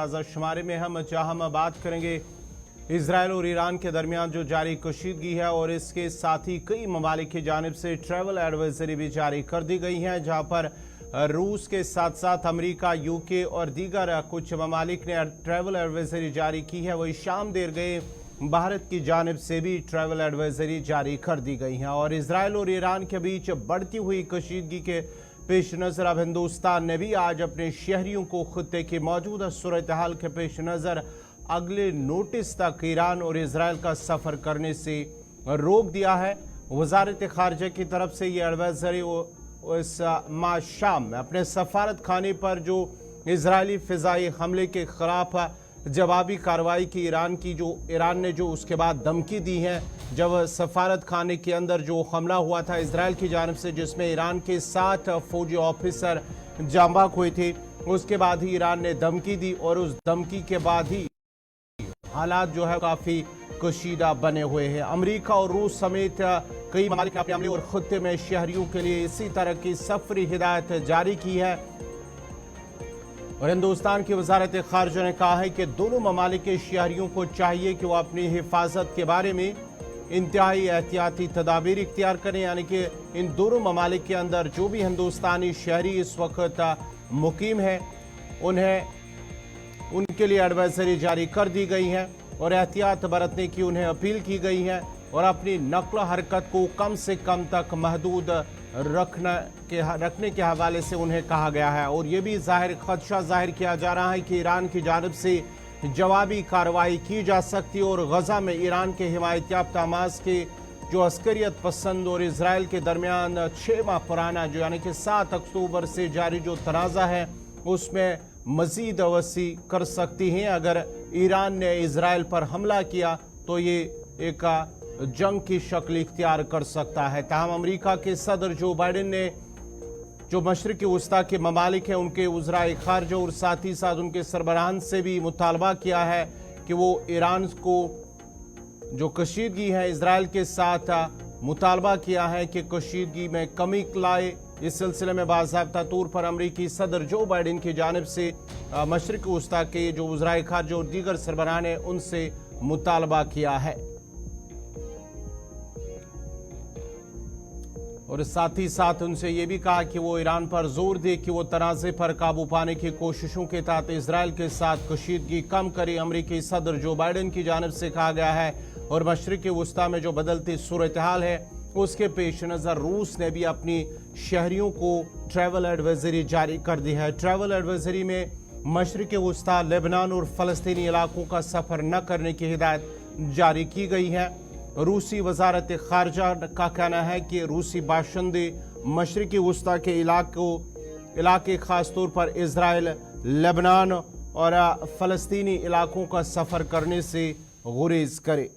ताज़ा शुमारे में हम बात करेंगे इजराइल और ईरान के दरमियान जो जारी कशीदगी है और इसके साथ ही कई ममालिक की जानिब से ट्रैवल एडवाइजरी भी जारी कर दी गई है, जहां पर रूस के साथ साथ अमेरिका, यूके और दीगर कुछ ममालिक ने ट्रैवल एडवाइजरी जारी की है। वही शाम देर गए भारत की जानिब से भी ट्रैवल एडवाइजरी जारी कर दी गई है। और इजराइल और ईरान के बीच बढ़ती हुई कशीदगी के पेश नज़र अब हिंदुस्तान ने भी आज अपने शहरियों को खत्ते की मौजूदा सूरत हाल के पेश नज़र अगले नोटिस तक ईरान और इजराइल का सफ़र करने से रोक दिया है। वजारत खारजा की तरफ से ये एडवाइजरी इस माह शाम में अपने सफारत खाने पर जो इजरायली फ़िज़ाई हमले के खिलाफ जवाबी कार्रवाई की ईरान ने जो उसके बाद धमकी दी है, जब सफारत खाने के अंदर जो हमला हुआ था इजराइल की जानिब से, जिसमें ईरान के 7 फौजी ऑफिसर जाँ बाक हुए थे, उसके बाद ही ईरान ने धमकी दी और उस धमकी के बाद ही हालात जो है काफ़ी कशीदा बने हुए हैं। अमेरिका और रूस समेत कई ममालिक ने अपने हमले और खत्ते में शहरियों के लिए इसी तरह की सफरी हिदायत जारी की है। और हिंदुस्तान की वजारत खारजा ने कहा है कि दोनों ममालिक के शहरियों को चाहिए कि वो अपनी हिफाजत के बारे में इंतहाई एहतियाती तदाबीर इख्तियार करें, यानी कि इन दोनों ममालिक के अंदर जो भी हिंदुस्तानी शहरी इस वक्त मुकीम है उनके लिए एडवाइजरी जारी कर दी गई है और एहतियात बरतने की उन्हें अपील की गई है और अपनी नक्ल हरकत को कम से कम तक महदूद रखने के हवाले से उन्हें कहा गया है। और ये भी खदशा जाहिर किया जा रहा है कि ईरान की जानिब से जवाबी कार्रवाई की जा सकती है और गजा में ईरान के हिमायत याफ्ता हमास के जो अस्करियत पसंद और इजराइल के दरमियान 6 माह पुराना जो यानी कि 7 अक्टूबर से जारी जो तनाज़ा है उसमें मजीद वसी कर सकती हैं। अगर ईरान ने इजराइल पर हमला किया तो ये एक जंग की शक्ल इख्तियार कर सकता है। ताहम अमेरिका के सदर जो बाइडेन ने जो मशरिक़ी वस्ता के ममालिक हैं उनके वज़राए खारजा और साथ ही साथ उनके सरबराहान से भी मुतालबा किया है कि वो ईरान को जो कशीदगी है इजराइल के साथ मुतालबा किया है कि कशीदगी में कमी लाए। इस सिलसिले में बाज़ाब्ता तौर पर अमरीकी सदर जो बाइडेन की जानिब से मशरिक़ी वस्ता के जो वज़राए खारजा और दीगर सरबराहान ने उनसे मुतालबा किया है। और साथ ही साथ उनसे ये भी कहा कि वो ईरान पर जोर दे कि वो तनाज़े पर काबू पाने की कोशिशों के तहत इजराइल के साथ कशीदगी कम करे। अमरीकी सदर जो बाइडेन की जानिब से कहा गया है। और मशरिक़ी वस्ता में जो बदलती सूरत हाल है उसके पेश नज़र रूस ने भी अपनी शहरियों को ट्रैवल एडवाइजरी जारी कर दी है। ट्रैवल एडवाइजरी में मशरिक़ी वस्ता, लेबनान और फ़लस्तीनी इलाकों का सफ़र न करने की हिदायत जारी की गई है। रूसी वजारत खारजा का कहना है कि रूसी बाशिंदे मशरिक़ी वस्ता के इलाके ख़ास तौर पर इजराइल, लेबनान और फ़लस्तीनी इलाकों का सफ़र करने से गुरेज करे।